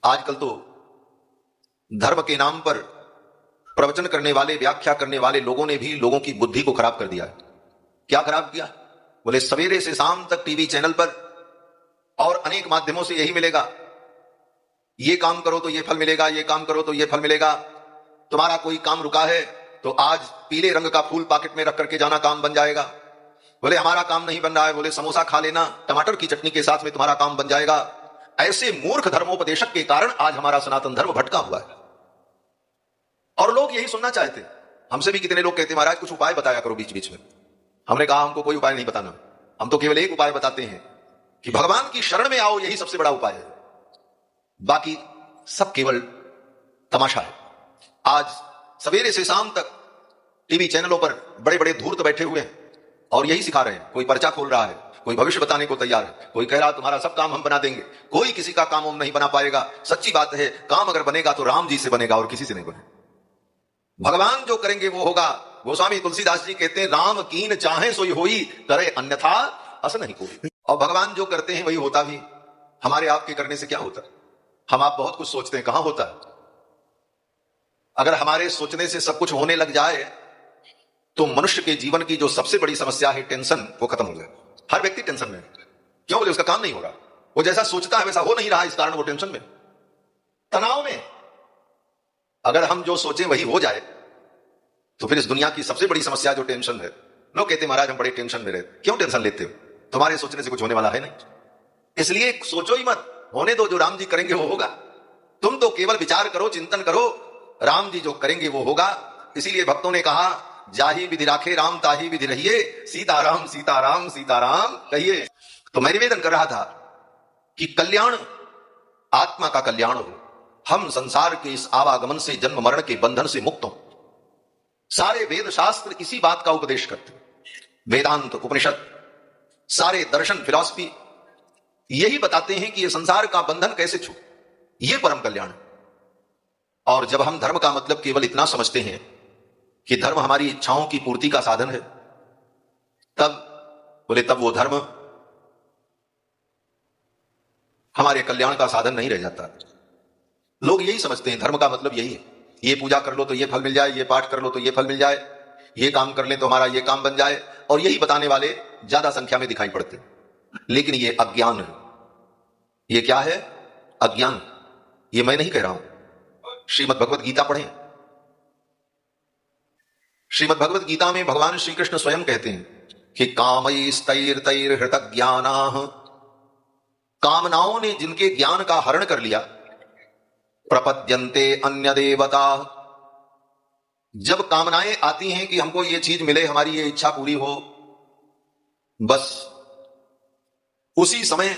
आजकल तो धर्म के नाम पर प्रवचन करने वाले, व्याख्या करने वाले लोगों ने भी लोगों की बुद्धि को खराब कर दिया है। क्या खराब किया? बोले सवेरे से शाम तक टीवी चैनल पर और अनेक माध्यमों से यही मिलेगा, ये काम करो तो ये फल मिलेगा, ये काम करो तो ये फल मिलेगा, तुम्हारा कोई काम रुका है तो आज पीले रंग का फूल पॉकेट में रख करके जाना, काम बन जाएगा। बोले हमारा काम नहीं बन रहा है, बोले समोसा खा लेना टमाटर की चटनी के साथ में, तुम्हारा काम बन जाएगा। ऐसे मूर्ख धर्मोपदेशक के कारण आज हमारा सनातन धर्म भटका हुआ है और लोग यही सुनना चाहते। हमसे भी कितने लोग कहते महाराज कुछ उपाय बताया करो बीच बीच में। हमने कहा हमको कोई उपाय नहीं बताना, हम तो केवल एक उपाय बताते हैं कि भगवान की शरण में आओ, यही सबसे बड़ा उपाय है, बाकी सब केवल तमाशा है। आज सवेरे से शाम तक टीवी चैनलों पर बड़े बड़े धूर्त बैठे हुए हैं और यही सिखा रहे हैं। कोई पर्चा खोल रहा है, कोई भविष्य बताने को तैयार है, कोई कह रहा तुम्हारा सब काम हम बना देंगे। कोई किसी का काम हम नहीं बना पाएगा। सच्ची बात है, काम अगर बनेगा तो राम जी से बनेगा और किसी से नहीं बनेगा। भगवान जो करेंगे वो होगा। गोस्वामी तुलसीदास जी कहते हैं राम कीन चाहे सोई होई, करे अन्यथा अस नहीं कोई। और भगवान जो करते हैं वही होता भी। हमारे आपके करने से क्या होता है? हम आप बहुत कुछ सोचते हैं, कहां होता है? अगर हमारे सोचने से सब कुछ होने लग जाए तो मनुष्य के जीवन की जो सबसे बड़ी समस्या है टेंशन, वो खत्म हो जाए। हर व्यक्ति टेंशन में। क्यों? बोले उसका काम नहीं हो रहा, वो जैसा सोचता है वैसा हो नहीं रहा, इस कारण वो टेंशन में, तनाव में। अगर हम जो सोचें वही हो जाए तो फिर इस दुनिया की सबसे बड़ी समस्या जो टेंशन है। लोग कहते महाराज हम बड़े टेंशन में रहते। क्यों टेंशन लेते हो? तुम्हारे सोचने से कुछ होने वाला है नहीं, इसलिए सोचो ही मत, होने दो, जो राम जी करेंगे वो होगा। तुम तो केवल विचार करो, चिंतन करो, राम जी जो करेंगे वो होगा। इसीलिए भक्तों ने कहा जाही विधि राखे राम ताही विधि रहिए, सीताराम सीताराम सीताराम कहिए। तो मैं निवेदन कर रहा था कि कल्याण आत्मा का कल्याण हो, हम संसार के इस आवागमन से, जन्म मरण के बंधन से मुक्त हो। सारे वेद शास्त्र इसी बात का उपदेश करते हैं। वेदांत, उपनिषद, सारे दर्शन, फिलॉसफी यही बताते हैं कि यह संसार का बंधन कैसे छूटे, यह परम कल्याण है। और जब हम धर्म का मतलब केवल इतना समझते हैं कि धर्म हमारी इच्छाओं की पूर्ति का साधन है, तब वो धर्म हमारे कल्याण का साधन नहीं रह जाता। लोग यही समझते हैं धर्म का मतलब यही है, ये पूजा कर लो तो ये फल मिल जाए, ये पाठ कर लो तो ये फल मिल जाए, ये काम कर ले तो हमारा ये काम बन जाए, और यही बताने वाले ज्यादा संख्या में दिखाई पड़ते हैं। लेकिन ये अज्ञान है। ये क्या है? अज्ञान। ये मैं नहीं कह रहा हूं, श्रीमद् भगवत गीता पढ़ें। श्रीमद् भगवत गीता में भगवान श्री कृष्ण स्वयं कहते हैं कि कामैस्तैर्तैर्हृत ज्ञानाः, कामनाओं ने जिनके ज्ञान का हरण कर लिया, प्रपद्यन्ते अन्य देवता, जब कामनाएं आती हैं कि हमको ये चीज मिले, हमारी ये इच्छा पूरी हो, बस उसी समय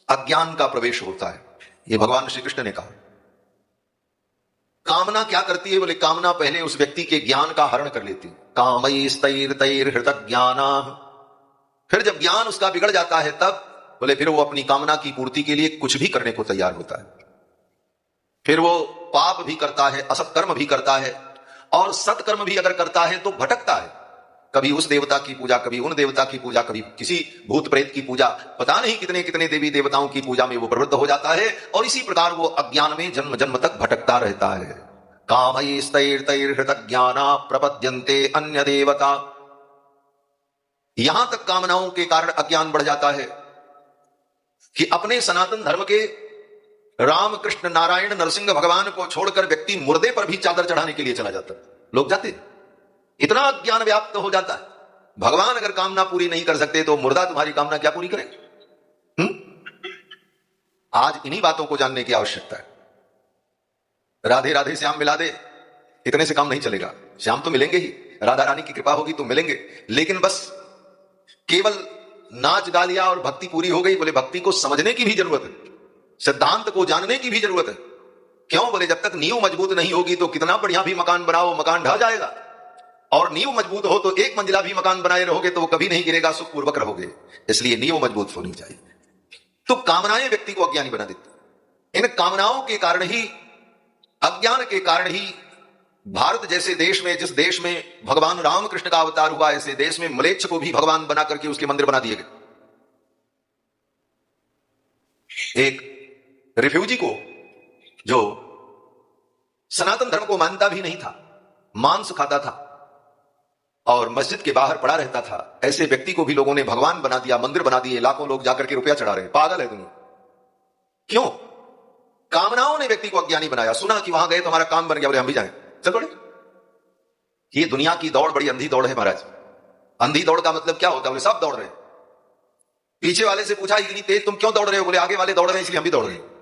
अज्ञान का प्रवेश होता है। ये भगवान श्री कृष्ण ने कहा। कामना क्या करती है? बोले कामना पहले उस व्यक्ति के ज्ञान का हरण कर लेती है। कामैस्तैर्तैर्हृत ज्ञानाः, फिर जब ज्ञान उसका बिगड़ जाता है तब बोले फिर वो अपनी कामना की पूर्ति के लिए कुछ भी करने को तैयार होता है। फिर वो पाप भी करता है, असत्कर्म भी करता है, और सत्कर्म भी अगर करता है तो भटकता है। कभी उस देवता की पूजा, कभी उन देवता की पूजा, कभी किसी भूत प्रेत की पूजा, पता नहीं कितने कितने देवी देवताओं की पूजा में वो प्रवृत्त हो जाता है, और इसी प्रकार वो अज्ञान में जन्म जन्म तक भटकता रहता है। कामैस्तैर्तैर्हृत ज्ञाना प्रपद्यन्ते अन्य देवता। यहां तक कामनाओं के कारण अज्ञान बढ़ जाता है कि अपने सनातन धर्म के राम कृष्ण नारायण नरसिंह भगवान को छोड़कर व्यक्ति मुर्दे पर भी चादर चढ़ाने के लिए चला जाता है। लोग जाते, इतना ज्ञान व्याप्त हो जाता है। भगवान अगर कामना पूरी नहीं कर सकते तो मुर्दा तुम्हारी कामना क्या पूरी करेगा? आज इन्हीं बातों को जानने की आवश्यकता है। राधे राधे श्याम मिला दे, इतने से काम नहीं चलेगा। श्याम तो मिलेंगे ही, राधा रानी की कृपा होगी तो मिलेंगे, लेकिन बस केवल नाच गा लिया और भक्ति पूरी हो गई। बोले भक्ति को समझने की भी जरूरत है, सिद्धांत को जानने की भी जरूरत है। क्यों? बोले जब तक नींव मजबूत नहीं होगी तो कितना बढ़िया भी मकान बनाओ, मकान ढह जाएगा। और नींव मजबूत हो तो एक मंजिला भी मकान बनाए रहोगे तो वो कभी नहीं गिरेगा, सुखपूर्वक रहोगे। इसलिए नींव मजबूत होनी चाहिए। तो कामनाएं व्यक्ति को अज्ञानी बना देती। इन कामनाओं के कारण ही, अज्ञान के कारण ही भारत जैसे देश में, जिस देश में भगवान रामकृष्ण का अवतार हुआ, ऐसे देश में म्लेच्छ को भी भगवान बना करके उसके मंदिर बना दिए गए। एक रिफ्यूजी को जो सनातन धर्म को मानता भी नहीं था, मांस खाता था और मस्जिद के बाहर पड़ा रहता था, ऐसे व्यक्ति को भी लोगों ने भगवान बना दिया, मंदिर बना दिए, लाखों लोग जाकर के रुपया चढ़ा रहे हैं। पागल है दुनिया। क्यों? कामनाओं ने व्यक्ति को अज्ञानी बनाया। सुना कि वहां गए तो हमारा काम बन गया, बोले हम भी जाएं, चल पड़े। ये दुनिया की दौड़ बड़ी अंधी दौड़ है महाराज। अंधी दौड़ का मतलब क्या होता है? बोले सब दौड़ रहे हैं। पीछे वाले से पूछा इतनी तेज तुम क्यों दौड़ रहे हो? बोले आगे वाले दौड़ रहे हैं इसलिए हम भी दौड़ रहे हैं।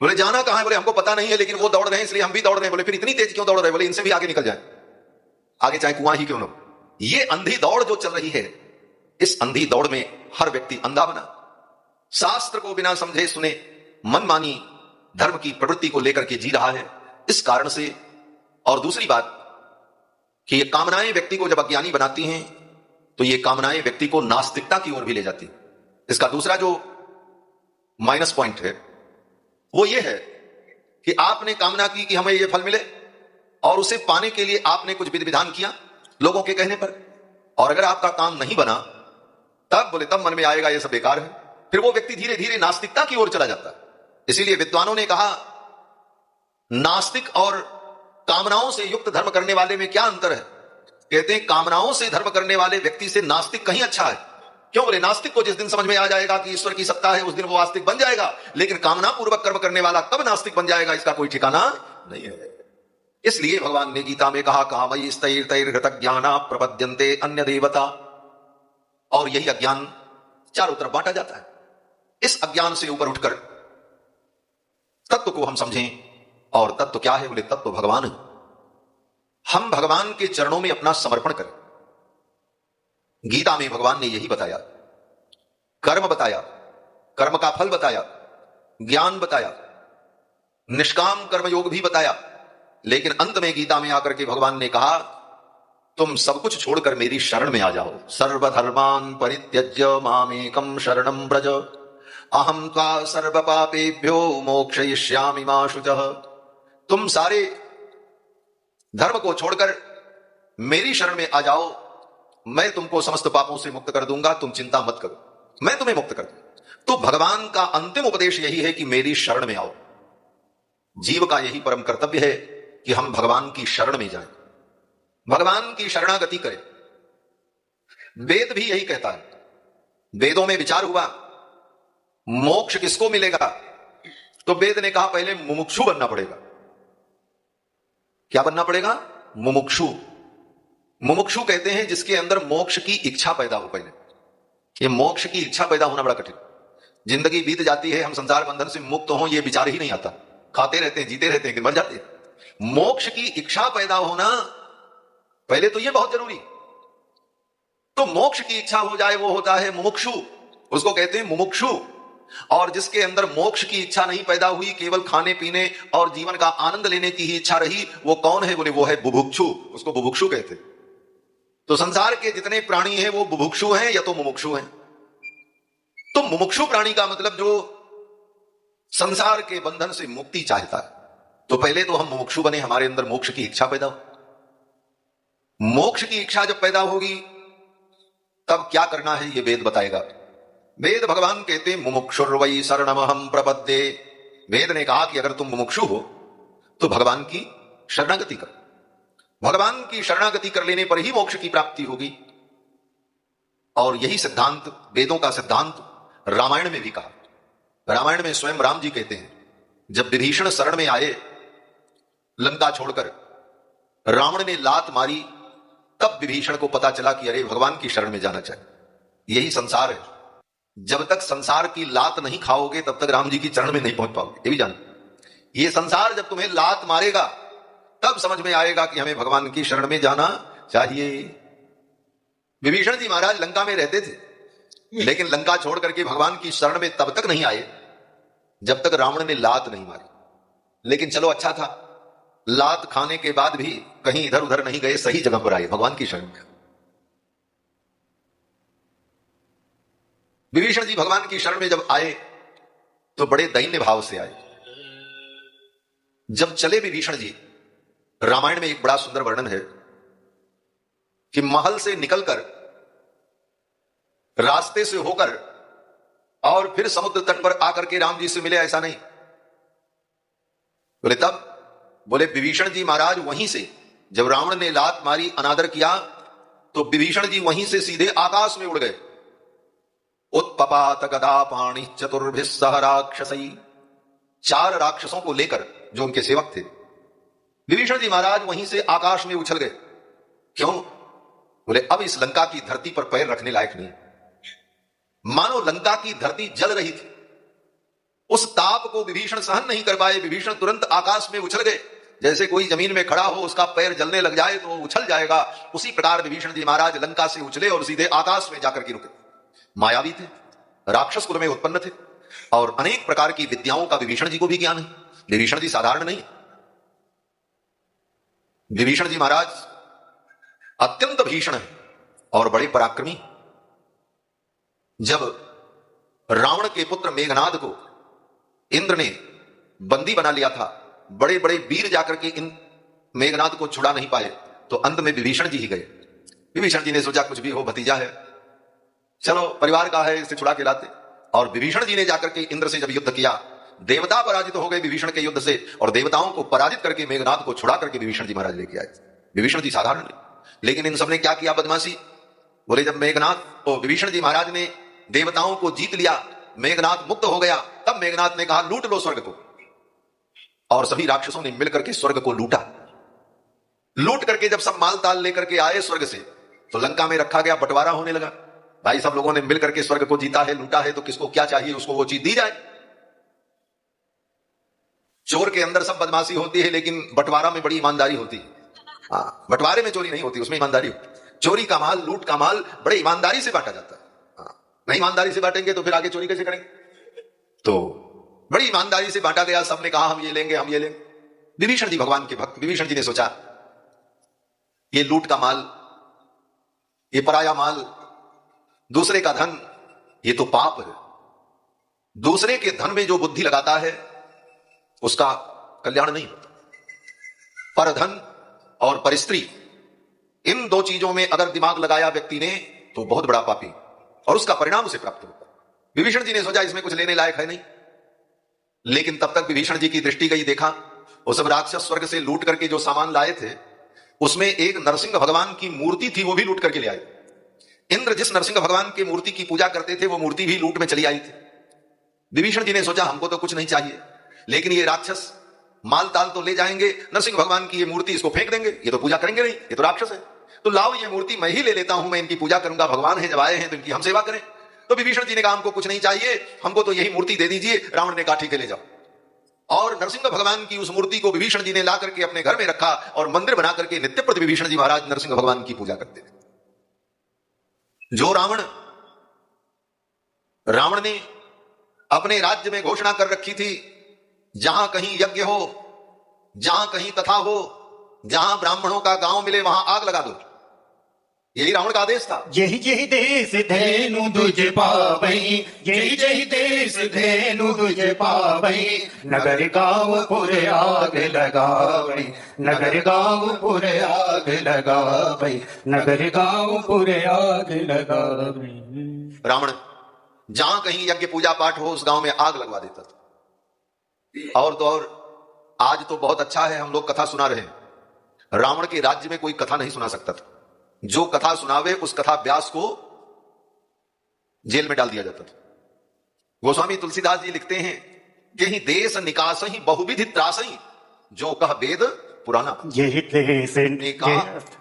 बोले जाना कहां है? बोले हमको पता नहीं है लेकिन वो दौड़ रहे हैं इसलिए हम भी दौड़ रहे हैं। बोले फिर इतनी तेज क्यों दौड़ रहे हैं? बोले इनसे भी आगे निकल जाए, आगे चाहे कुआं ही क्यों ना। ये अंधी दौड़ जो चल रही है, इस अंधी दौड़ में हर व्यक्ति अंधा बना, शास्त्र को बिना समझे सुने मनमानी धर्म की प्रवृत्ति को लेकर के जी रहा है। इस कारण से, और दूसरी बात कि ये कामनाएं व्यक्ति को जब अज्ञानी बनाती हैं तो ये कामनाएं व्यक्ति को नास्तिकता की ओर भी ले जाती हैं। इसका दूसरा जो माइनस पॉइंट है वो ये है कि आपने कामना की कि हमें ये फल मिले और उसे पाने के लिए आपने कुछ विधि विधान किया लोगों के कहने पर, और अगर आपका काम नहीं बना तब बोले तब मन में आएगा ये सब बेकार है। फिर वो व्यक्ति धीरे धीरे नास्तिकता की ओर चला जाता है। इसीलिए विद्वानों ने कहा नास्तिक और कामनाओं से युक्त धर्म करने वाले में क्या अंतर है? कहते हैं कामनाओं से धर्म करने वाले व्यक्ति से नास्तिक कहीं अच्छा है। क्यों? बोले नास्तिक को जिस दिन समझ में आ जाएगा कि ईश्वर की सत्ता है उस दिन वो आस्तिक बन जाएगा, लेकिन कामना पूर्वक कर्म करने वाला कब नास्तिक बन जाएगा इसका कोई ठिकाना नहीं है। इसलिए भगवान ने गीता में कहा कामैस्तैर्तैर्हृतज्ञाना प्रपद्यन्ते अन्य देवता, और यही अज्ञान चारों तरफ बांटा जाता है। इस अज्ञान से ऊपर उठकर तत्व को हम समझें, और तत्व क्या है? बोले तत्व भगवान है। हम भगवान के चरणों में अपना समर्पण करें। गीता में भगवान ने यही बताया, कर्म बताया, कर्म का फल बताया, ज्ञान बताया, निष्काम कर्मयोग भी बताया, लेकिन अंत में गीता में आकर के भगवान ने कहा तुम सब कुछ छोड़कर मेरी शरण में आ जाओ। सर्वधर्मान् परित्यज्य मामेकं शरणं व्रज अहं त्वा सर्व पापेभ्यो मोक्षयिष्यामि मा शुचः। तुम सारे धर्म को छोड़कर मेरी शरण में आ जाओ, मैं तुमको समस्त पापों से मुक्त कर दूंगा, तुम चिंता मत करो, मैं तुम्हें मुक्त कर दूंगा। तो भगवान का अंतिम उपदेश यही है कि मेरी शरण में आओ। जीव का यही परम कर्तव्य है कि हम भगवान की शरण में जाएं, भगवान की शरणागति करें। वेद भी यही कहता है। वेदों में विचार हुआ मोक्ष किसको मिलेगा, तो वेद ने कहा पहले मुमुक्षु बनना पड़ेगा। क्या बनना पड़ेगा? मुमुक्षु। मुमुक्षु कहते हैं जिसके अंदर मोक्ष की इच्छा पैदा हो। पहले ये मोक्ष की इच्छा पैदा होना बड़ा कठिन। जिंदगी बीत जाती है, हम संसार बंधन से मुक्त हो, ये विचार ही नहीं आता, खाते रहते हैं, जीते रहते हैं, मर जाते हैं। मोक्ष की इच्छा पैदा होना पहले तो ये बहुत जरूरी। तो मोक्ष की इच्छा हो जाए वो होता है मुमुक्षु, उसको कहते हैं मुमुक्षु। और जिसके अंदर मोक्ष की इच्छा नहीं पैदा हुई, केवल खाने पीने और जीवन का आनंद लेने की ही इच्छा रही, वो कौन है? बोले वो है बुभुक्षु, उसको बुभुक्षु कहते। तो संसार के जितने प्राणी हैं वो बुभुक्षु हैं या तो मुमुक्षु हैं। तो मुमुक्षु प्राणी का मतलब जो संसार के बंधन से मुक्ति चाहता है। तो पहले तो हम मुमुक्षु बने, हमारे अंदर मोक्ष की इच्छा पैदा हो। मोक्ष की इच्छा जब पैदा होगी तब क्या करना है ये वेद बताएगा। वेद भगवान कहते हैं मुमुक्षुर्वै शरणमहं प्रपद्ये। वेद ने कहा कि अगर तुम मुमुक्षु हो तो भगवान की शरणागति करो। भगवान की शरणागति कर लेने पर ही मोक्ष की प्राप्ति होगी। और यही सिद्धांत, वेदों का सिद्धांत रामायण में भी कहा। रामायण में स्वयं राम जी कहते हैं जब विभीषण शरण में आए लंका छोड़कर, रावण ने लात मारी, तब विभीषण को पता चला कि अरे भगवान की शरण में जाना चाहिए। यही संसार है। जब तक संसार की लात नहीं खाओगे तब तक राम जी की चरण में नहीं पहुंच पाओगे। ये भी जानो, ये संसार जब तुम्हें लात मारेगा तब समझ में आएगा कि हमें भगवान की शरण में जाना चाहिए। विभीषण जी महाराज लंका में रहते थे, लेकिन लंका छोड़ करके भगवान की शरण में तब तक नहीं आए जब तक रावण ने लात नहीं मारी। लेकिन चलो अच्छा था, लात खाने के बाद भी कहीं इधर उधर नहीं गए, सही जगह पर आए, भगवान की शरण में। विभीषण जी भगवान की शरण में जब आए तो बड़े दैन्य भाव से आए। जब चले विभीषण जी, रामायण में एक बड़ा सुंदर वर्णन है कि महल से निकलकर रास्ते से होकर और फिर समुद्र तट पर आकर के राम जी से मिले, ऐसा नहीं। बोले तब? बोले विभीषण जी महाराज वहीं से जब रावण ने लात मारी, अनादर किया, तो विभीषण जी वहीं से सीधे आकाश में उड़ गए। उत्पपात गदा पाणि चतुर्भिः सह राक्षसै, 4 राक्षसों को लेकर जो उनके सेवक थे, विभीषण जी महाराज वहीं से आकाश में उछल गए। क्यों? बोले अब इस लंका की धरती पर पैर रखने लायक नहीं। मानो लंका की धरती जल रही थी, उस ताप को विभीषण सहन नहीं कर पाए। विभीषण तुरंत आकाश में उछल गए। जैसे कोई जमीन में खड़ा हो, उसका पैर जलने लग जाए तो उछल जाएगा, उसी प्रकार विभीषण जी महाराज लंका से उछले और सीधे आकाश में जाकर के रुके। मायावी थे, राक्षस कुल में उत्पन्न थे और अनेक प्रकार की विद्याओं का विभीषण जी को भी ज्ञान है। विभीषण जी साधारण नहीं। विभीषण जी महाराज अत्यंत भीषण है और बड़े पराक्रमी। जब रावण के पुत्र मेघनाद को इंद्र ने बंदी बना लिया था, बड़े बड़े वीर जाकर के इन मेघनाद को छुड़ा नहीं पाए, तो अंत में विभीषण जी ही गए। विभीषण जी ने सोचा कुछ भी हो भतीजा है, चलो परिवार का है, इसे छुड़ा के लाते। और विभीषण जी ने जाकर के इंद्र से जब युद्ध किया, देवता पराजित हो गए विभीषण के युद्ध से, और देवताओं को पराजित करके मेघनाद को छुड़ा करके विभीषण जी महाराज लेके आए। विभीषण जी साधारण नहीं, लेकिन इन सबने क्या किया बदमाशी। बोले जब मेघनाद तो विभीषण जी महाराज ने देवताओं को जीत लिया, मेघनाद मुक्त हो गया, तब मेघनाद ने कहा लूट लो स्वर्ग को, और सभी राक्षसों ने मिलकर के स्वर्ग को लूटा। लूट करके जब सब माल ताल लेकर के आए स्वर्ग से, तो लंका में रखा गया, बंटवारा होने लगा। भाई सब लोगों ने मिलकर के स्वर्ग को जीता है, लूटा है, तो किसको क्या चाहिए उसको वो चीज दी जाए। चोर के अंदर सब बदमाशी होती है, लेकिन बंटवारा में बड़ी ईमानदारी होती है। हाँ, बंटवारे में चोरी नहीं होती, उसमें ईमानदारी होती। चोरी का माल, लूट का माल बड़े ईमानदारी से बांटा जाता है। नहीं ईमानदारी से बांटेंगे तो फिर आगे चोरी कैसे करेंगे। तो बड़ी ईमानदारी से बांटा गया, सबने कहा हम ये लेंगे, हम ये लेंगे। विभीषण जी भगवान के भक्त, विभीषण जी ने सोचा ये लूट का माल, ये पराया माल, दूसरे का धन, ये तो पाप है। दूसरे के धन में जो बुद्धि लगाता है उसका कल्याण नहीं होता। परधन और परिस्त्री, इन 2 चीजों में अगर दिमाग लगाया व्यक्ति ने तो बहुत बड़ा पापी, और उसका परिणाम उसे प्राप्त होता। विभीषण जी ने सोचा इसमें कुछ लेने लायक है नहीं, लेकिन तब तक विभीषण जी की दृष्टि गई, देखा वो सब राक्षस स्वर्ग से लूट करके जो सामान लाए थे, उसमें एक नरसिंह भगवान की मूर्ति थी, वो भी लूट करके ले आए। इंद्र जिस नरसिंह भगवान की मूर्ति की पूजा करते थे, वो मूर्ति भी लूट में चली आई थी। विभीषण जी ने सोचा हमको तो कुछ नहीं चाहिए, लेकिन ये राक्षस माल ताल तो ले जाएंगे, नरसिंह भगवान की ये मूर्ति इसको फेंक देंगे, ये तो पूजा करेंगे नहीं, ये तो राक्षस है। तो लाओ ये मूर्ति मैं ही ले लेता हूं, मैं इनकी पूजा करूंगा, भगवान है जब आए हैं तो इनकी हम सेवा करें। तो विभीषण जी ने कहा हमको कुछ नहीं चाहिए, हमको तो यही मूर्ति दे दीजिए। रावण ने कहा ठीक है ले जाओ, और नरसिंह भगवान की उस मूर्ति को विभीषण जी ने ला करके अपने घर में रखा और मंदिर बना करके नित्य प्रति विभीषण जी महाराज नरसिंह भगवान की पूजा करते थे। जो रावण ने अपने राज्य में घोषणा कर रखी थी, जहां कहीं यज्ञ हो, जहां कहीं कथा हो, जहां ब्राह्मणों का गांव मिले वहां आग लगा दो, यही रावण का आदेश था। यही यही देश धेनु दुज पावई, यही यही देश धेनु दुज पावई, नगर गाँव पुर आग लगावई, नगर गाँव पुर आग लगावई, नगर गाँव पुर आग लगावई। रावण जहां कहीं यज्ञ पूजा पाठ हो उस गांव में आग लगवा देता था। और तो और आज तो बहुत अच्छा है, हम लोग कथा सुना रहे हैं। रावण के राज्य में कोई कथा नहीं सुना सकता था। जो कथा सुनावे उस कथा व्यास को जेल में डाल दिया जाता था। गोस्वामी तुलसीदास जी लिखते हैं, यही देश निकास ही बहुविधि त्रासही, जो कह वेद पुराना। यही देश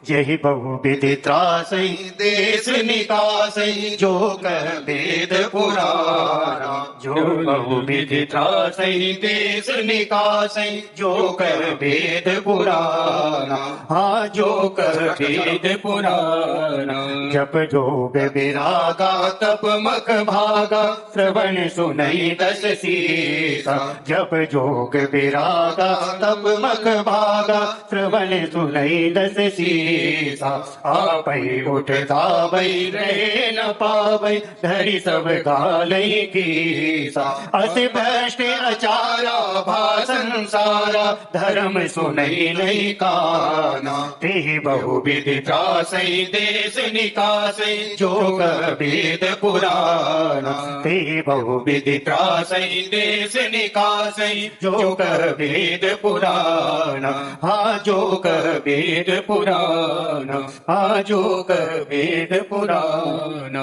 यही बहुविधि त्रासई, देश निकासई, जो कह वेद पुराना, जो बहुविधि त्रासई, देश निकासई, जो कह वेद पुराना, हाँ जो कह वेद पुराना। जप जोग विरागा तप मख भागा, श्रवण सुनई दस सीसा, जप जोग विरागा तप मख भागा, सारा श्रवण सुनई दस सीसा आप ही उठता बई रहे न पावई धरी सब गालई कीसा अस भ्रष्ट अचारा भाषण सारा धर्म सुनई नहीं काना ते बहुविधि त्रासई देश निकासई जोग वेद पुराण ते बहुविधि त्रासई देश निकासई जोग वेद पुराण हा जोग वेद पुराण हा जोग वेद पुराण।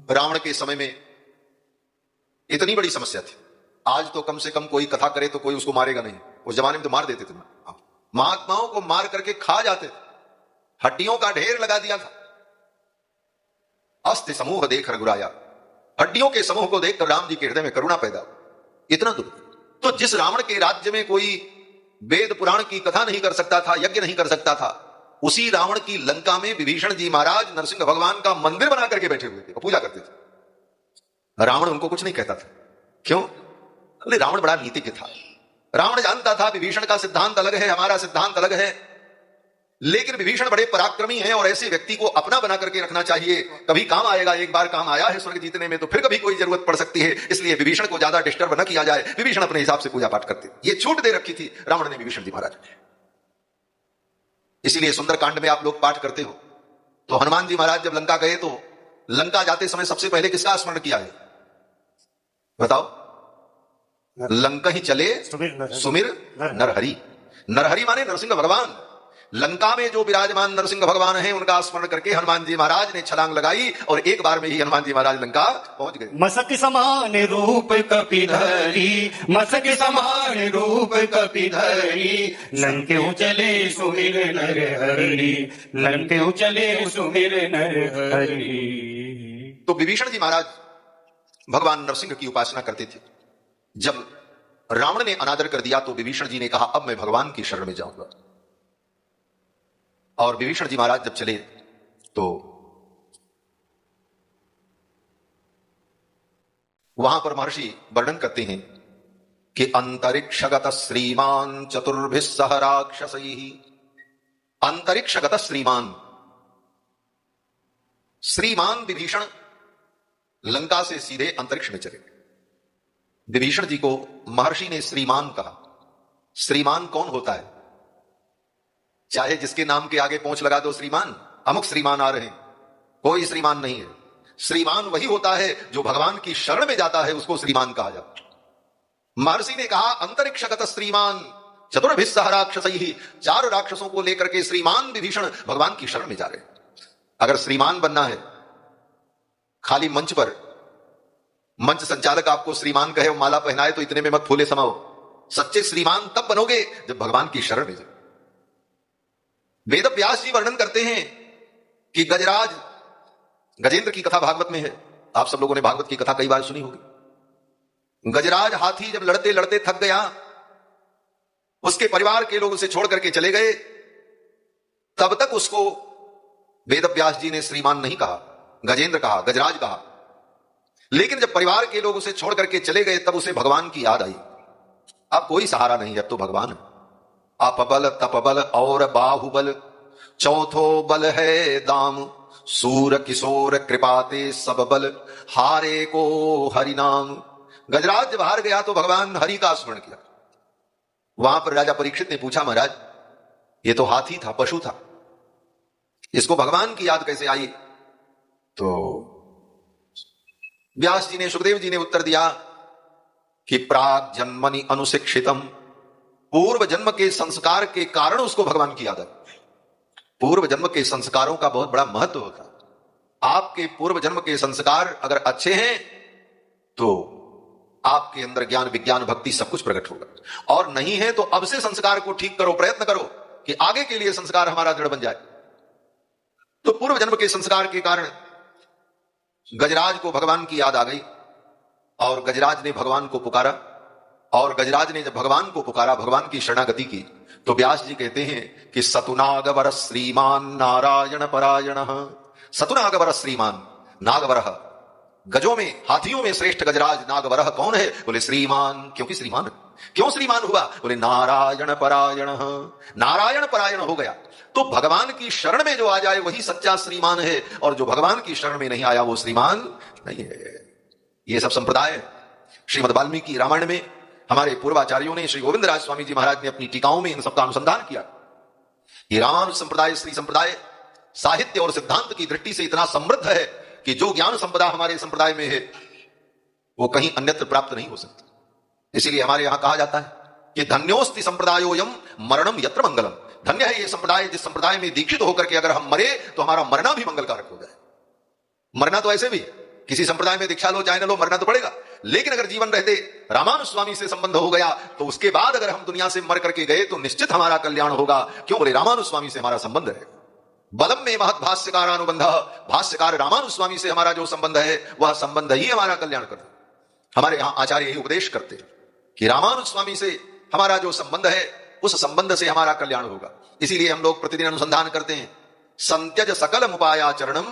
रावण के समय में इतनी बड़ी समस्या थी। आज तो कम से कम कोई कथा करे तो कोई उसको मारेगा नहीं, उस जमाने में तो मार देते थे, महात्माओं को मार करके खा जाते थे, हड्डियों का ढेर लगा दिया था। अस्ति समूह देख रघुराया, हड्डियों के समूह को देखकर राम जी के हृदय में करुणा पैदा, इतना दुख। तो जिस रावण के राज्य में कोई वेद पुराण की कथा नहीं कर सकता था, यज्ञ नहीं कर सकता था, उसी रावण की लंका में विभीषण जी महाराज नरसिंह भगवान का मंदिर बना करके बैठे हुए थे, पूजा करते थे। रावण उनको कुछ नहीं कहता था। क्यों? अरे रावण बड़ा नीतिज्ञ था। रावण जानता था विभीषण का सिद्धांत अलग है, हमारा सिद्धांत अलग है, लेकिन विभीषण बड़े पराक्रमी हैं और ऐसे व्यक्ति को अपना बना करके रखना चाहिए। कभी काम आएगा, एक बार काम आया है स्वर्ग जीतने में, तो फिर कभी कोई जरूरत पड़ सकती है, इसलिए विभीषण को ज्यादा डिस्टर्ब न किया जाए। विभीषण अपने हिसाब से पूजा पाठ करते, ये छूट दे रखी थी रावण ने विभीषण जी महाराज। इसीलिए सुंदरकांड में आप लोग पाठ करते हो तो हनुमान जी महाराज जब लंका गए तो लंका जाते समय सबसे पहले किसका स्मरण किया है? बताओ। लंका ही चले सुमिर नरहरि। नरहरि माने नरसिंह भगवान। लंका में जो विराजमान नरसिंह भगवान हैं उनका स्मरण करके हनुमान जी महाराज ने छलांग लगाई और एक बार में ही हनुमान जी महाराज लंका पहुंच गए। मसक समान रूप कपिधरी, मसक समान रूप कपिधरी, लंके चले सुमिर नरहरि, लंके चले सुमिर नरहरि। तो विभीषण जी महाराज भगवान नरसिंह की उपासना करते थे। जब रावण ने अनादर कर दिया तो विभीषण जी ने कहा अब मैं भगवान की शरण में जाऊंगा। और विभीषण जी महाराज जब चले तो वहां पर महर्षि वर्णन करते हैं कि अंतरिक्षगत श्रीमान चतुर्भिः सह राक्षसैः। अंतरिक्षगत श्रीमान, श्रीमान विभीषण लंका से सीधे अंतरिक्ष में चले। विभीषण जी को महर्षि ने श्रीमान कहा। श्रीमान कौन होता है? चाहे जिसके नाम के आगे पहुंच लगा दो श्रीमान, अमुक श्रीमान आ रहे हैं, कोई श्रीमान नहीं है। श्रीमान वही होता है जो भगवान की शरण में जाता है, उसको श्रीमान कहा जाता है। महर्षि ने कहा अंतरिक्षगत श्रीमान चतुर्भिः सह राक्षसैः, 4 राक्षसों को लेकर के श्रीमान विभीषण भगवान की शरण में जा रहे हैं। अगर श्रीमान बनना है, खाली मंच पर मंच संचालक आपको श्रीमान कहे और माला पहनाए तो इतने में मत फूले समाओ। सच्चे श्रीमान तब बनोगे जब भगवान की शरण में जाओ। वेद व्यास जी वर्णन करते हैं कि गजराज, गजेंद्र की कथा भागवत में है, आप सब लोगों ने भागवत की कथा कई बार सुनी होगी। गजराज हाथी जब लड़ते लड़ते थक गया, उसके परिवार के लोग उसे छोड़ करके चले गए, तब तक उसको वेद व्यास जी ने श्रीमान नहीं कहा, गजेंद्र कहा, गजराज कहा। लेकिन जब परिवार के लोग उसे छोड़ करके चले गए तब उसे भगवान की याद आई। अब कोई सहारा नहीं, अब तो भगवान है। अपबल तपबल और बाहुबल, चौथो बल है दाम, सूर किशोर कृपाते सब बल, हारे को हरि नाम। गजराज जब हार गया तो भगवान हरि का स्मरण किया। वहां पर राजा परीक्षित ने पूछा, महाराज ये तो हाथी था, पशु था, इसको भगवान की याद कैसे आई? तो व्यास जी ने, सुखदेव जी ने उत्तर दिया कि प्राग जन्मनि अनुशिक्षितम, पूर्व जन्म के संस्कार के कारण उसको भगवान की याद है। पूर्व जन्म के संस्कारों का बहुत बड़ा महत्व होता है। आपके पूर्व जन्म के संस्कार अगर अच्छे हैं तो आपके अंदर ज्ञान विज्ञान भक्ति सब कुछ प्रकट होगा, और नहीं है तो अब से संस्कार को ठीक करो, प्रयत्न करो कि आगे के लिए संस्कार हमारा दृढ़ बन जाए। तो पूर्व जन्म के संस्कार के कारण गजराज को भगवान की याद आ गई और गजराज ने भगवान को पुकारा। और गजराज ने जब भगवान को पुकारा, भगवान की शरणागति की, तो व्यास जी कहते हैं कि सतुनागवर श्रीमान नारायण परायण। सतुनागवर श्रीमान, नागवर गजों में, हाथियों में श्रेष्ठ गजराज नागवरह कौन है? बोले श्रीमान। क्योंकि श्रीमान है। क्यों श्रीमान हुआ? बोले नारायण परायण। नारायण परायण हो गया तो भगवान की शरण में जो आ जाए वही सच्चा श्रीमान है, और जो भगवान की शरण में नहीं आया वो श्रीमान नहीं है। ये सब संप्रदाय श्रीमद् वाल्मीकि रामायण में हमारे पूर्वाचार्यों ने, श्री गोविंद राज स्वामी जी महाराज ने अपनी टीकाओं में इन सबका अनुसंधान किया। ये रामानुज संप्रदाय, श्री संप्रदाय साहित्य और सिद्धांत की दृष्टि से इतना समृद्ध है कि जो ज्ञान संपदा हमारे संप्रदाय में है वो कहीं अन्यत्र प्राप्त नहीं हो सकती। इसीलिए हमारे यहां कहा जाता है कि धन्योस्ति संप्रदायोयम मरणम यत्र मंगलम। धन्य है ये संप्रदाय जिस संप्रदाय में दीक्षित होकर के अगर हम मरे तो हमारा मरना भी मंगलकारक हो जाए। मरना तो ऐसे भी किसी संप्रदाय में दीक्षा लो चाहे न लो, मरना तो पड़ेगा। लेकिन अगर जीवन रहते रामानुज स्वामी से संबंध हो गया तो उसके बाद अगर हम दुनिया से मर करके गए तो निश्चित हमारा कल्याण होगा। क्यों? बोले रामानुज स्वामी से हमारा संबंध है। बलम में महत भाष्यकार अनुबंध, भाष्यकार रामानुज स्वामी से हमारा जो संबंध है वह संबंध ही हमारा कल्याण करता। हमारे यहां आचार्य यही उपदेश करते हैं कि रामानुज स्वामी से हमारा जो संबंध है उस संबंध से हमारा कल्याण होगा। इसीलिए हम लोग प्रतिदिन अनुसंधान करते हैं, संत्यज सकल उपायाचरणम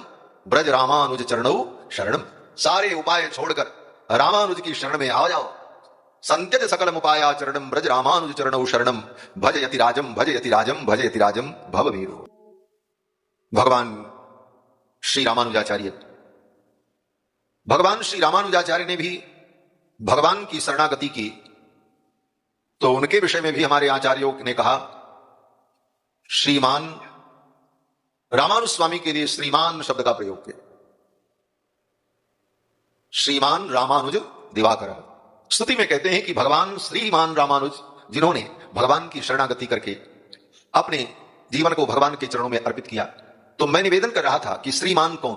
ब्रज रामानुज चरणौ शरणम। सारे उपाय छोड़कर रामानुज की शरण में आ जाओ। संत्यज सकल उपायाचरणम ब्रज रामानुज चरणौ शरणम भज यति राजम भज यति राजम भज यति राजम भववीरो। भगवान श्री रामानुजाचार्य ने भी भगवान की शरणागति की तो उनके विषय में भी हमारे आचार्यों ने कहा, श्रीमान रामानुज स्वामी के लिए श्रीमान शब्द का प्रयोग किया। श्रीमान रामानुज दिवाकर स्तुति में कहते हैं कि भगवान श्रीमान रामानुज जिन्होंने भगवान की शरणागति करके अपने जीवन को भगवान के चरणों में अर्पित किया। तो मैं निवेदन कर रहा था कि श्रीमान कौन?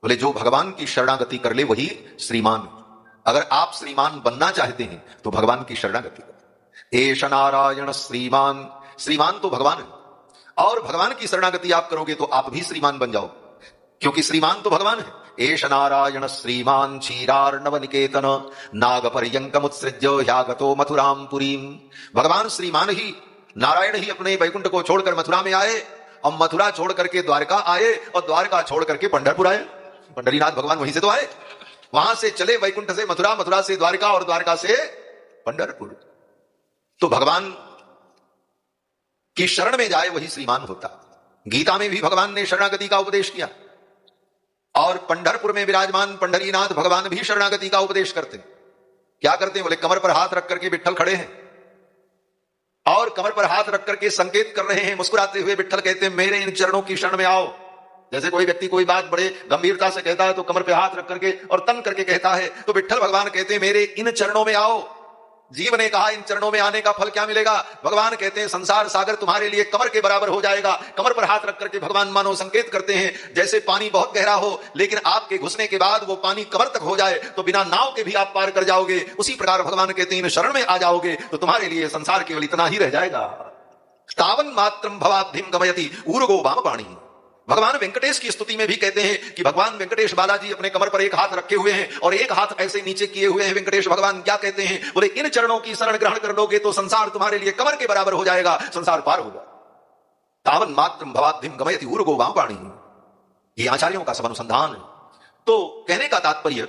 बोले जो भगवान की शरणागति कर ले वही श्रीमान। अगर आप श्रीमान बनना चाहते हैं तो भगवान की शरणागति करें। एष नारायण श्रीमान। श्रीमान तो भगवान है और भगवान की शरणागति आप करोगे तो आप भी श्रीमान बन जाओ, क्योंकि श्रीमान तो भगवान है। एष नारायण श्रीमान क्षीरार्णव निकेतन नागपर्यंकमुत्सृज्य ह्यागतो मथुराम पुरीम। भगवान श्रीमान ही, नारायण ही अपने वैकुंठ को छोड़कर मथुरा में आए और मथुरा छोड़ करके द्वारका आए और द्वारका छोड़ करके पंढरपुर आए। पंढरीनाथ भगवान वहीं से तो आए, वहां से चले वैकुंठ से मथुरा, मथुरा से द्वारका और द्वारका से पंढरपुर। तो भगवान की शरण में जाए वही श्रीमान होता। गीता में भी भगवान ने शरणागति का उपदेश किया और पंढरपुर में विराजमान पंढरीनाथ भगवान भी शरणागति का उपदेश करते। क्या करते हैं? बोले कमर पर हाथ रख करके विट्ठल खड़े हैं और कमर पर हाथ रख करके संकेत कर रहे हैं। मुस्कुराते हुए विट्ठल कहते हैं मेरे इन चरणों की शरण में आओ। जैसे कोई व्यक्ति कोई बात बड़े गंभीरता से कहता है तो कमर पे हाथ रख करके और तन करके कहता है, तो विट्ठल भगवान कहते हैं मेरे इन चरणों में आओ। जीव ने कहा इन चरणों में आने का फल क्या मिलेगा? भगवान कहते हैं संसार सागर तुम्हारे लिए कमर के बराबर हो जाएगा। कमर पर हाथ रख करके भगवान मानो संकेत करते हैं जैसे पानी बहुत गहरा हो लेकिन आपके घुसने के बाद वो पानी कमर तक हो जाए तो बिना नाव के भी आप पार कर जाओगे। उसी प्रकार भगवान कहते हैं इन शरण में आ जाओगे तो तुम्हारे लिए संसार केवल इतना ही रह जाएगा। तावन मात्रम भवाब्धिम गमयति ऊर्गो वाम पाणी। भगवान वेंकटेश की स्तुति में भी कहते हैं कि भगवान वेंकटेश बालाजी अपने कमर पर एक हाथ रखे हुए हैं और एक हाथ ऐसे नीचे किए हुए हैं। वेंकटेश भगवान क्या कहते हैं? बोले इन चरणों की शरण ग्रहण कर लोगे तो संसार तुम्हारे लिए कमर के बराबर हो जाएगा, संसार पार होगा। तावन मात्रम भवाब्धिम गमयति ऊर्गो वाम पाणी। ये आचार्यों का सब अनुसंधान है। तो कहने का तात्पर्य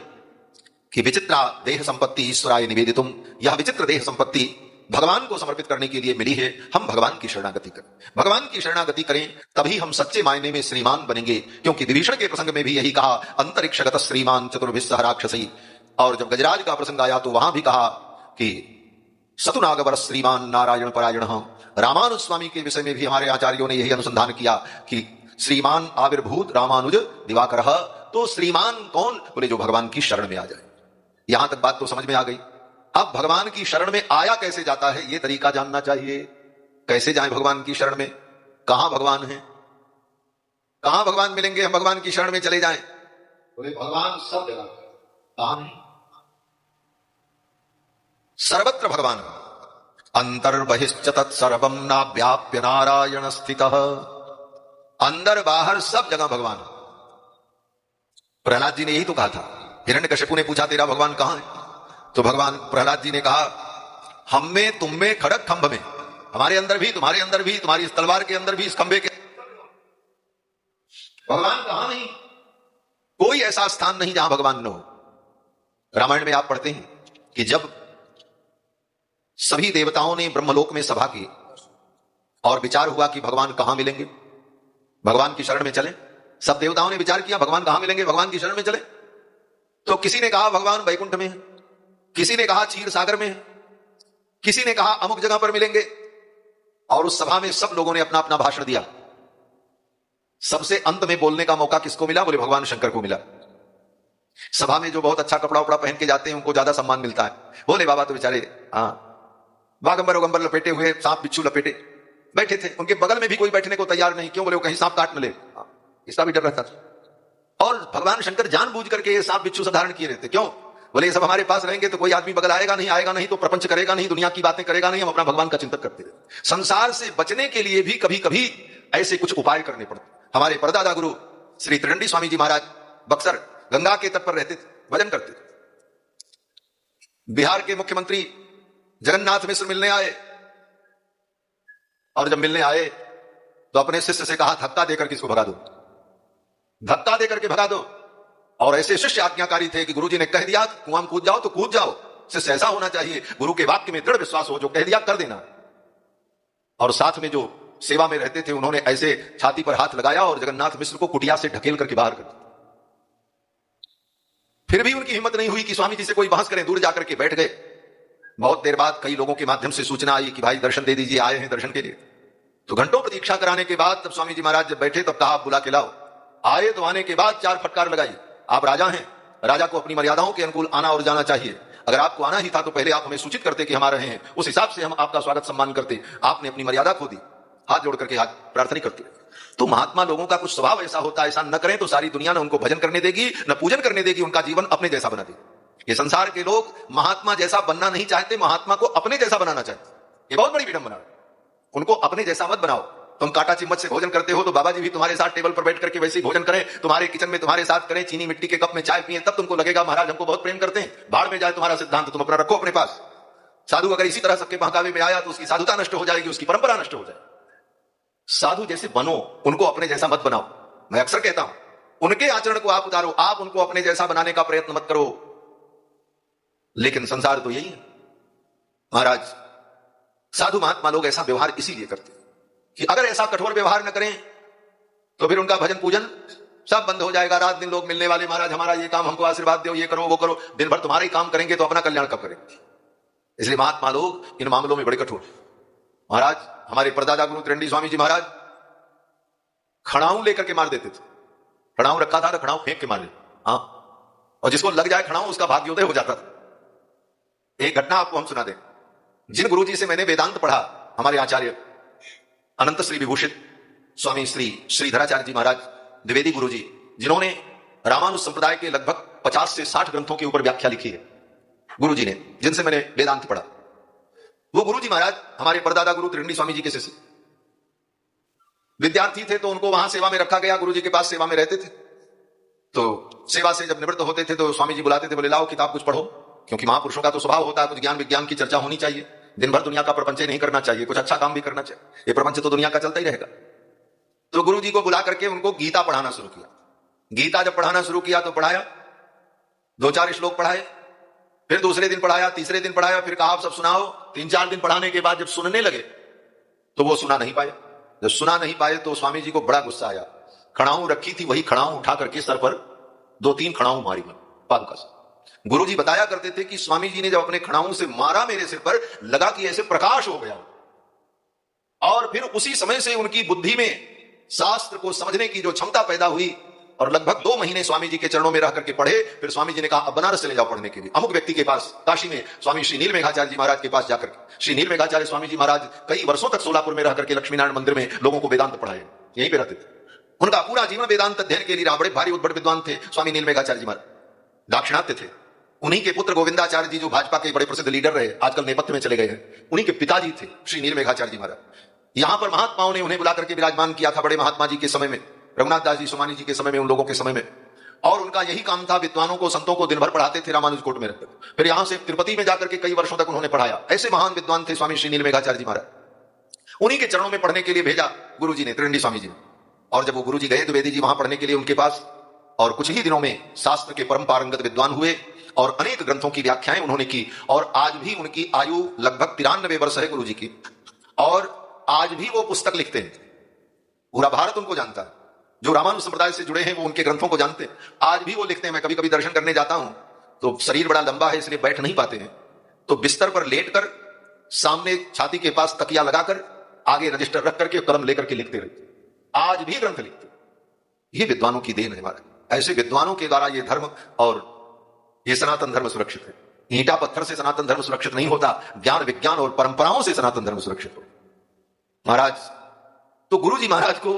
कि विचित्रा देह संपत्ति ईश्वराय निवेदितुम, यह विचित्र देह संपत्ति भगवान को समर्पित करने के लिए मिली है। हम भगवान की शरणागति करें, भगवान की शरणागति करें तभी हम सच्चे मायने में श्रीमान बनेंगे। क्योंकि विभीषण के प्रसंग में भी यही कहा, अंतरिक्षगत श्रीमान चतुर्भिस्सह राक्षसी। और जब गजराज का प्रसंग आया तो वहां भी कहा कि सतुनागवर श्रीमान नारायण परायण। रामानुज स्वामी के विषय में भी हमारे आचार्यों ने यही अनुसंधान किया कि श्रीमान आविर्भूत रामानुज दिवाकर। तो श्रीमान कौन? बोले जो भगवान की शरण में आ जाए। यहां तक बात तो समझ में आ गई। अब भगवान की शरण में आया कैसे जाता है ये तरीका जानना चाहिए। कैसे जाएं भगवान की शरण में? कहां भगवान है? कहां भगवान मिलेंगे हम भगवान की शरण में चले जाएं? बोले भगवान सब जगह। कहां? सर्वत्र भगवान। अंतर्बहिश्च तत्सर्वं नाव्याप्य नारायण स्थितः। अंदर बाहर सब जगह भगवान। प्रहलाद जी ने यही तो कहा था। हिरण्यकशिपु ने पूछा तेरा भगवान कहां है? तो भगवान प्रहलाद जी ने कहा हम में तुम में खड़ग खंभ में, हमारे अंदर भी तुम्हारे अंदर भी, तुम्हारी इस तलवार के अंदर भी, इस खंभे के। भगवान कहां नहीं? कोई ऐसा स्थान नहीं जहां भगवान न हो। रामायण में आप पढ़ते हैं कि जब सभी देवताओं ने ब्रह्मलोक में सभा की और विचार हुआ कि भगवान कहां मिलेंगे, भगवान की शरण में चले। सब देवताओं ने विचार किया भगवान कहां मिलेंगे, भगवान की शरण में चले। तो किसी ने कहा भगवान वैकुंठ में है, किसी ने कहा क्षीर सागर में है, किसी ने कहा अमुक जगह पर मिलेंगे। और उस सभा में सब लोगों ने अपना अपना भाषण दिया। सबसे अंत में बोलने का मौका किसको मिला? बोले भगवान शंकर को मिला। सभा में जो बहुत अच्छा कपड़ा उपड़ा पहन के जाते हैं उनको ज्यादा सम्मान मिलता है। बोले बाबा तो बेचारे बागंबर उगंबर लपेटे हुए, सांप बिच्छू लपेटे बैठे थे, उनके बगल में भी कोई बैठने को तैयार नहीं। क्यों? बोले वो कहीं सांप काट न ले, इसका भी डर रहता था। और भगवान शंकर जानबूझ करके ये सांप बिच्छू साधारण किए रहते। क्यों? बोले ये सब हमारे पास रहेंगे तो कोई आदमी बगल आएगा नहीं तो प्रपंच करेगा नहीं, दुनिया की बातें करेगा नहीं, हम अपना भगवान का चिंतन करते रहे। संसार से बचने के लिए भी कभी कभी ऐसे कुछ उपाय करने पड़ते। हमारे परदादा गुरु श्री त्रिदंडी स्वामी जी महाराज बक्सर गंगा के तट पर रहते थे, भजन करते थे। बिहार के मुख्यमंत्री जगन्नाथ मिश्र मिलने आए, और जब मिलने आए तो अपने शिष्य से कहा धक्का देकर किसको भगा दो, धक्का देकर के भगा दो। और ऐसे शिष्य आज्ञाकारी थे कि गुरुजी ने कह दिया कुआं में कूद जाओ तो कूद जाओ। शिष्य ऐसा होना चाहिए, गुरु के वाक्य में दृढ़ विश्वास हो, जो कह दिया कर देना। और साथ में जो सेवा में रहते थे उन्होंने ऐसे छाती पर हाथ लगाया और जगन्नाथ मिश्र को कुटिया से ढकेल करके बाहर कर दिया। फिर भी उनकी हिम्मत नहीं हुई कि स्वामी जी से कोई बहस करें, दूर जाकर के बैठ गए। बहुत देर बाद कई लोगों के माध्यम से सूचना आई कि भाई दर्शन दे दीजिए, आए हैं दर्शन के लिए। तो घंटों प्रतीक्षा कराने के बाद तब स्वामी जी महाराज जब बैठे तब कहा आप बुला के लाओ। आए तो आने के बाद 4 फटकार लगाई। आप राजा हैं, राजा को अपनी मर्यादाओं के अनुकूल आना और जाना चाहिए। अगर आपको आना ही था तो पहले आप हमें सूचित करते कि हम आ रहे हैं, उस हिसाब से हम आपका स्वागत सम्मान करते। आपने अपनी मर्यादा खो दी। हाथ जोड़ करके हाथ प्रार्थना करते। तो महात्मा लोगों का कुछ स्वभाव ऐसा होता है, ऐसा न करें तो सारी दुनिया न उनको भजन करने देगी, न पूजन करने देगी, उनका जीवन अपने जैसा बना देगी। ये संसार के लोग महात्मा जैसा बनना नहीं चाहते, महात्मा को अपने जैसा बनाना चाहते। ये बहुत बड़ी विडंबना है। उनको अपने जैसा मत बनाओ। तुम कांटा चिम्मच से भोजन करते हो तो बाबा जी भी तुम्हारे साथ टेबल पर बैठ करके वैसे ही भोजन करें, तुम्हारे किचन में तुम्हारे साथ करें, चीनी मिट्टी के कप में चाय पिए, तब तुमको लगेगा महाराज हमको बहुत प्रेम करते हैं। भाड़ में जाए तुम्हारा सिद्धांत, तुम अपना रखो अपने पास। साधु अगर इसी तरह सबके बहकावे में आया तो उसकी साधुता नष्ट हो जाएगी, उसकी परंपरा नष्ट हो जाएगी। साधु जैसे बनो, उनको अपने जैसा मत बनाओ। मैं अक्सर कहता हूं उनके आचरण को आप उतारो, आप उनको अपने जैसा बनाने का प्रयत्न मत करो। लेकिन संसार तो यही है महाराज। साधु महात्मा लोग ऐसा व्यवहार इसीलिए करते हैं कि अगर ऐसा कठोर व्यवहार न करें तो फिर उनका भजन पूजन सब बंद हो जाएगा। रात दिन लोग मिलने वाले, महाराज हमारा ये काम, हमको आशीर्वाद दो, ये करो वो करो। दिन भर तुम्हारे काम करेंगे तो अपना कल्याण कब करेंगे? इसलिए महात्मा लोग इन मामलों में बड़े कठोर। महाराज हमारे परदादा गुरु त्रिदंडी स्वामी जी महाराज खड़ाऊ लेकर के मार देते थे। खड़ाऊ रखा था तो खड़ाऊ फेंक के मार देते। हाँ, और जिसको लग जाए खड़ाऊ उसका भाग्योदय हो जाता था। एक घटना आपको हम सुना दें। जिन गुरुजी से मैंने वेदांत पढ़ा, हमारे आचार्य अनंत श्री विभूषित स्वामी श्री श्रीधराचार्य जी महाराज द्विवेदी गुरुजी, जिन्होंने रामानुज संप्रदाय के लगभग 50 से 60 ग्रंथों के ऊपर व्याख्या लिखी है, गुरुजी ने, जिनसे मैंने वेदांत पढ़ा, वो गुरुजी महाराज हमारे परदादा गुरु त्रिदंडी स्वामी जी के शिष्य विद्यार्थी थे। तो उनको वहां सेवा में रखा गया, गुरुजी के पास सेवा में रहते थे। तो सेवा से जब निवृत्त होते थे तो स्वामी जी बुलाते थे, बोले लाओ किताब कुछ पढ़ो, क्योंकि महापुरुषों का तो स्वभाव होता है कुछ ज्ञान विज्ञान की चर्चा होनी चाहिए। दिन भर दुनिया का प्रपंच नहीं करना चाहिए, कुछ अच्छा काम भी करना चाहिए। ये प्रपंच तो दुनिया का चलता ही रहेगा। तो गुरु जी को बुला करके उनको गीता पढ़ाना शुरू किया। गीता जब पढ़ाना शुरू किया तो पढ़ाया, 2-4 श्लोक पढ़ाए, फिर दूसरे दिन पढ़ाया, तीसरे दिन पढ़ाया, फिर कहा आप सब सुनाओ। 3-4 दिन पढ़ाने के बाद जब सुनने लगे तो वो सुना नहीं पाए। जब सुना नहीं पाए तो स्वामी जी को बड़ा गुस्सा आया। खड़ाऊ रखी थी, वही खड़ाऊ उठा करके सर पर 2-3 खड़ाऊ मारी पादुका से। गुरु जी बताया करते थे कि स्वामी जी ने जब अपने खड़ाऊ से मारा मेरे सिर पर, लगा कि ऐसे प्रकाश हो गया। और फिर उसी समय से उनकी बुद्धि में शास्त्र को समझने की जो क्षमता पैदा हुई, और लगभग 2 महीने स्वामी जी के चरणों में रह करके पढ़े। फिर स्वामी जी ने कहा अब बनारस चले जाओ पढ़ने के लिए, अमुक व्यक्ति के पास, काशी में स्वामी श्री नील मेघाचार्य जी महाराज के पास जाकर के। श्री नील मेघाचार्य स्वामी जी महाराज कई वर्षों तक सोलापुर में रह करके लक्ष्मीनारायण मंदिर में लोगों को वेदांत पढ़ाए, यहीं पे रहते थे। उनका पूरा जीवन वेदांत अध्ययन के लिए रहा। बड़े भारी उद्भट विद्वान थे स्वामी नील मेघाचार्य जी महाराज, दाक्षिणात्य थे। उन्हीं के पुत्र गोविंदाचार्य जी, जो भाजपा के बड़े प्रसिद्ध लीडर रहे, आजकल नेपथ्य में चले गए हैं, उन्हीं के पिताजी थे श्री नील मेघाचार्य जी महाराज। यहां पर महात्माओं ने उन्हें बुला करके विराजमान किया था, बड़े महात्मा जी के समय में, रघुनाथ दास जी सोमानी जी के समय में, उन लोगों के समय में। और उनका यही काम था, विद्वानों को, संतों को दिन भर पढ़ाते थे रामानुज कोट में रहकर। फिर यहां से तिरुपति में जाकर के कई वर्षों तक उन्होंने पढ़ाया। ऐसे महान विद्वान थे स्वामी श्री नील मेघाचार्य जी महाराज। उन्हीं के चरणों में पढ़ने के लिए भेजा गुरु जी ने, त्रिदंडी स्वामी जी ने। और जब वो गुरु जी गए द्विवेदी जी वहां पढ़ने के लिए उनके पास, और कुछ ही दिनों में शास्त्र के परम पारंगत विद्वान हुए और अनेक ग्रंथों की व्याख्याएं उन्होंने की। और आज भी उनकी आयु लगभग 93 वर्ष है गुरु जी की, और आज भी वो पुस्तक लिखते हैं। पूरा भारत उनको जानता है। जो रामानुज संप्रदाय से जुड़े हैं वो उनके ग्रंथों को जानते हैं, आज भी वो लिखते हैं। मैं कभी कभी दर्शन करने जाता हूं तो शरीर बड़ा लंबा है इसलिए बैठ नहीं पाते हैं, तो बिस्तर पर लेटकर सामने छाती के पास तकिया लगाकर आगे रजिस्टर रख करके कलम लेकर के लिखते रहते, आज भी ग्रंथ लिखते। ये विद्वानों की देन है हमारा। ऐसे विद्वानों के द्वारा ये धर्म और ये सनातन धर्म सुरक्षित है। ईंटा पत्थर से सनातन धर्म सुरक्षित नहीं होता, ज्ञान विज्ञान और परंपराओं से सनातन धर्म सुरक्षित हो। महाराज तो गुरु जी महाराज को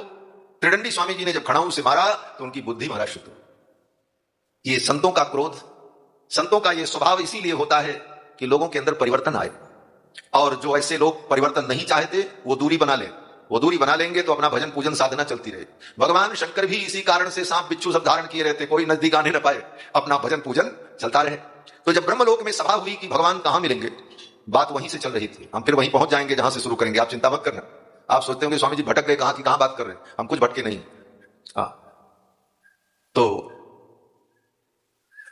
त्रिदंडी स्वामी जी ने जब खड़ाऊ से मारा तो उनकी बुद्धि महाराज शुद्ध हुई। ये संतों का क्रोध, संतों का ये स्वभाव इसीलिए होता है कि लोगों के अंदर परिवर्तन आए, और जो ऐसे लोग परिवर्तन नहीं चाहते वो दूरी बना ले। वो दूरी बना लेंगे तो अपना भजन पूजन साधना चलती रहे। भगवान शंकर भी इसी कारण से सांप बिच्छू सब धारण किए रहते, कोई नजदीक आने न पाए, अपना भजन पूजन चलता रहे। तो जब ब्रह्मलोक में सभा हुई कि भगवान कहां मिलेंगे, बात वहीं से चल रही थी। हम फिर वहीं पहुंच जाएंगे जहां से शुरू करेंगे, आप चिंता मत करना। आप सोचते होंगे स्वामी जी भटक गए, कहां की कहां बात कर रहे हैं, हम कुछ भटके नहीं। तो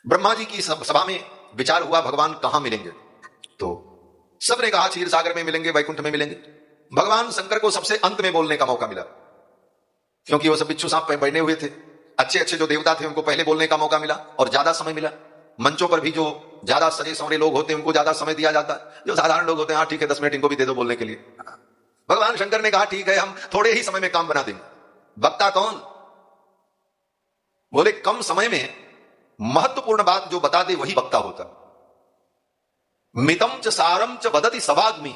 ब्रह्मा जी की सभा में विचार हुआ भगवान कहां मिलेंगे, तो सबने कहा क्षीर सागर में मिलेंगे, वैकुंठ में मिलेंगे। भगवान शंकर को सबसे अंत में बोलने का मौका मिला, क्योंकि वो सब बिच्छू सांप पे बैठे हुए थे। अच्छे अच्छे जो देवता थे उनको पहले बोलने का मौका मिला और ज्यादा समय मिला। मंचों पर भी जो ज्यादा सजे संवरे लोग होते हैं उनको ज्यादा समय दिया जाता है। जो साधारण लोग होते हैं, हाँ ठीक है 10 मिनट इनको भी दे दो बोलने के लिए। भगवान शंकर ने कहा ठीक है, हम थोड़े ही समय में काम बना देंगे। वक्ता कौन? बोले कम समय में महत्वपूर्ण बात जो बता दे वही वक्ता होता। मितम च सारम च वदति सवाग्मी।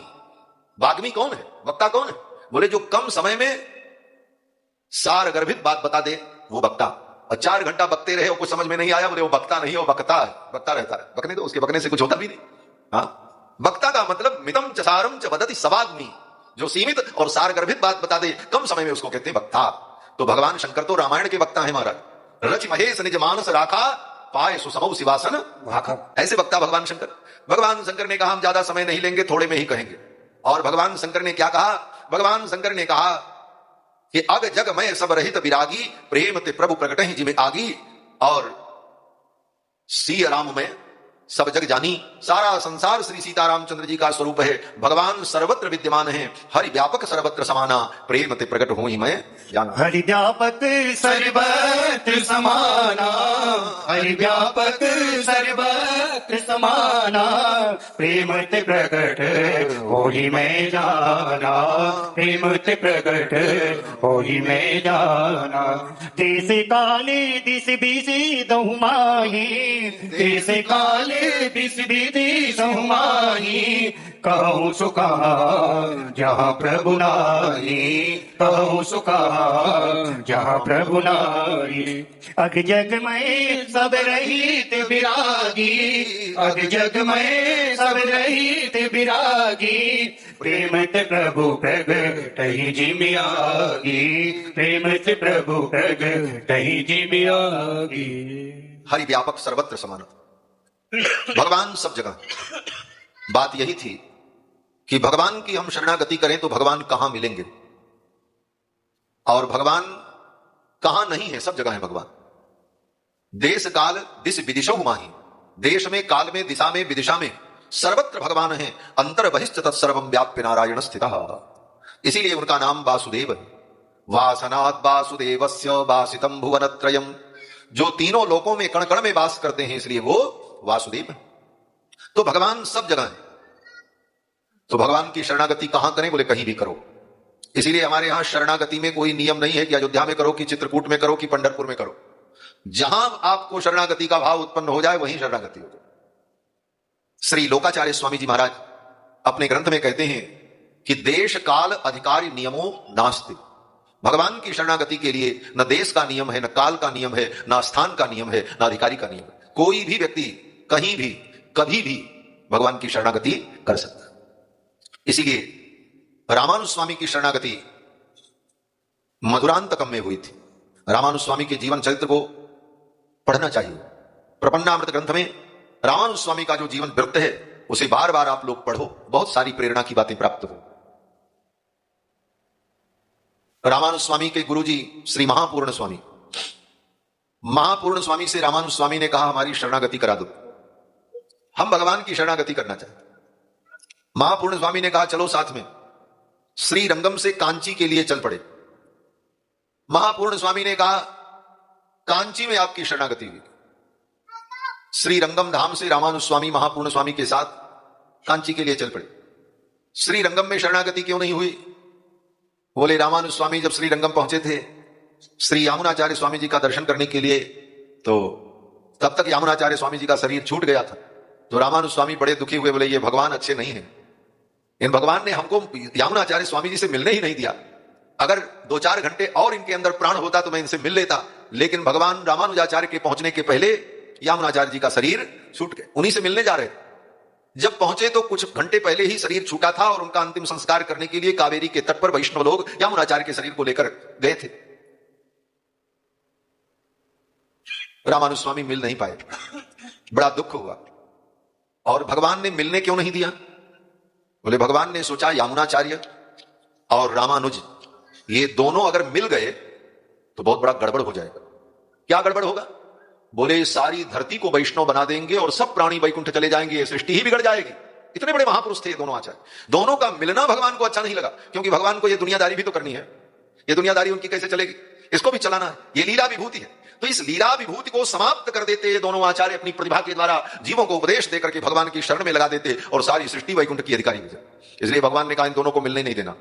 वाग्मी कौन है, वक्ता कौन है? बोले जो कम समय में सार गर्भित बात बता दे वो वक्ता। और 4 घंटा बकते रहे और कुछ समझ में नहीं आया, बोले वो वक्ता नहीं, वो वक्ता है। वक्ता रहता है, बकने दो, उसके बकने से कुछ होता भी नहीं। हाँ, वक्ता का मतलब मितम च सारम च वदति सवाग्मी, जो सीमित और सार गर्भित बात बता दे कम समय में उसको कहते हैं वक्ता। तो भगवान शंकर तो रामायण के वक्ता है महाराज। रच महेश निज मानस राखा, पाए सुसमौ शिवासन भाखा। ऐसे वक्ता भगवान शंकर। भगवान शंकर ने कहा हम ज्यादा समय नहीं लेंगे, थोड़े में ही कहेंगे। और भगवान शंकर ने क्या कहा? भगवान शंकर ने कहा कि अग जग मैं सब रहित विरागी, प्रेम ते प्रभु प्रकट ही जिमे आगी। और सिय राम में सब जग जानी, सारा संसार श्री सीतारामचंद्र जी का स्वरूप है। भगवान सर्वत्र विद्यमान है, हरि व्यापक सर्वत्र समाना, प्रेम ते प्रकट हूं ही मैं जाना। हरि व्यापक सर्वत्र समाना, हरि व्यापक सर्वत्र समाना, प्रेम ते प्रकट हो ही मैं जाना, प्रेम ते प्रकट हो ही मैं जाना। देश काले दिस बीसी दहु माही, देश काले दिस बीसी दहु माही, कहूँ सुखा जहाँ प्रभु नाई, कहूँ सुखा जहाँ प्रभु नाई। अग जग में सब रहित विरागी, अग जग में सब रहित विरागी, प्रेम ते प्रभु प्रगट ही जिमियागी, प्रेम ते प्रभु प्रगट ही जिमियागी। हरि व्यापक सर्वत्र समाना, भगवान सब जगह। बात यही थी कि भगवान की हम शरणागति करें तो भगवान कहां मिलेंगे, और भगवान कहां नहीं है, सब जगह है भगवान। देश काल दिस विदिशो माही, देश में, काल में, दिशा में, विदिशा में सर्वत्र भगवान है। अंतर बहिश्च तत्सर्वं व्याप्य नारायण स्थितः। इसीलिए उनका नाम वासुदेव है। वासनात् वासुदेवस्य वासितं भुवनत्रयम्, जो तीनों लोकों में कण कण में वास करते हैं, इसलिए वो वासुदेव है। तो भगवान सब जगह है। तो भगवान की शरणागति कहां करें? बोले कहीं भी करो। इसीलिए हमारे यहां शरणागति में कोई नियम नहीं है कि अयोध्या में करो, कि चित्रकूट में करो, कि पंढरपुर में करो। जहां आपको शरणागति का भाव उत्पन्न हो जाए वहीं शरणागति हो जाए। श्री लोकाचार्य स्वामी जी महाराज अपने ग्रंथ में कहते हैं कि देश काल अधिकारी नियमों नास्ति। भगवान की शरणागति के लिए न देश का नियम है, न काल का नियम है, न स्थान का नियम है, न अधिकारी का नियम है। कोई भी व्यक्ति कहीं भी कभी भी भगवान की शरणागति कर सकता है। इसीलिए रामानुज स्वामी की शरणागति मधुरांतकम में हुई थी। रामानुज स्वामी के जीवन चरित्र को पढ़ना चाहिए। प्रपन्नामृत ग्रंथ में रामानुज स्वामी का जो जीवन वृत्त है उसे बार बार आप लोग पढ़ो, बहुत सारी प्रेरणा की बातें प्राप्त हो। रामानुज स्वामी के गुरुजी श्री महापूर्ण स्वामी महापूर्ण स्वामी से रामानुज स्वामी ने कहा हमारी शरणागति करा दो, हम भगवान की शरणागति करना चाहते। महापूर्ण स्वामी ने कहा चलो साथ में श्री रंगम से कांची के लिए चल पड़े। महापूर्ण स्वामी ने कहा कांची में आपकी शरणागति हुई। श्री रंगम धाम से रामानुज स्वामी महापूर्ण स्वामी के साथ कांची के लिए चल पड़े। श्री रंगम में शरणागति क्यों नहीं हुई? बोले रामानुज स्वामी जब श्री रंगम पहुंचे थे श्री यामुनाचार्य स्वामी जी का दर्शन करने के लिए, तो तब तक यामुनाचार्य स्वामी जी का शरीर छूट गया था। तो रामानुज स्वामी बड़े दुखी हुए, बोले ये भगवान अच्छे नहीं है, इन भगवान ने हमको यामुनाचार्य स्वामी जी से मिलने ही नहीं दिया। अगर 2-4 घंटे और इनके अंदर प्राण होता तो मैं इनसे मिल लेता, लेकिन भगवान रामानुजाचार्य के पहुंचने के पहले यामुनाचार्य जी का शरीर छूट गए, उन्हीं से मिलने जा रहे थे। जब पहुंचे तो कुछ घंटे पहले ही शरीर छूटा था और उनका अंतिम संस्कार करने के लिए कावेरी के तट पर वैष्णव लोग यामुनाचार्य के शरीर को लेकर गए थे। रामानुज स्वामी मिल नहीं पाए, बड़ा दुख हुआ। और भगवान ने मिलने क्यों नहीं दिया? बोले भगवान ने सोचा यामुनाचार्य और रामानुज ये दोनों अगर मिल गए तो बहुत बड़ा गड़बड़ हो जाएगा। क्या गड़बड़ होगा? बोले सारी धरती को वैष्णव बना देंगे और सब प्राणी वैकुंठ चले जाएंगे, सृष्टि ही बिगड़ जाएगी। इतने बड़े महापुरुष थे ये दोनों आचार्य, दोनों का मिलना भगवान को अच्छा नहीं लगा, क्योंकि भगवान को ये दुनियादारी भी तो करनी है। ये दुनियादारी उनकी कैसे चलेगी? इसको भी चलाना है, ये लीला विभूति है। तो इस लीला विभूति को समाप्त कर देते ये दोनों आचार्य अपनी प्रतिभा के द्वारा जीवों को उपदेश देकर के भगवान की शरण में लगा देते और सारी सृष्टि वैकुंठ की अधिकारी हो जाए। इसलिए भगवान ने कहा इन दोनों को मिलने नहीं देना।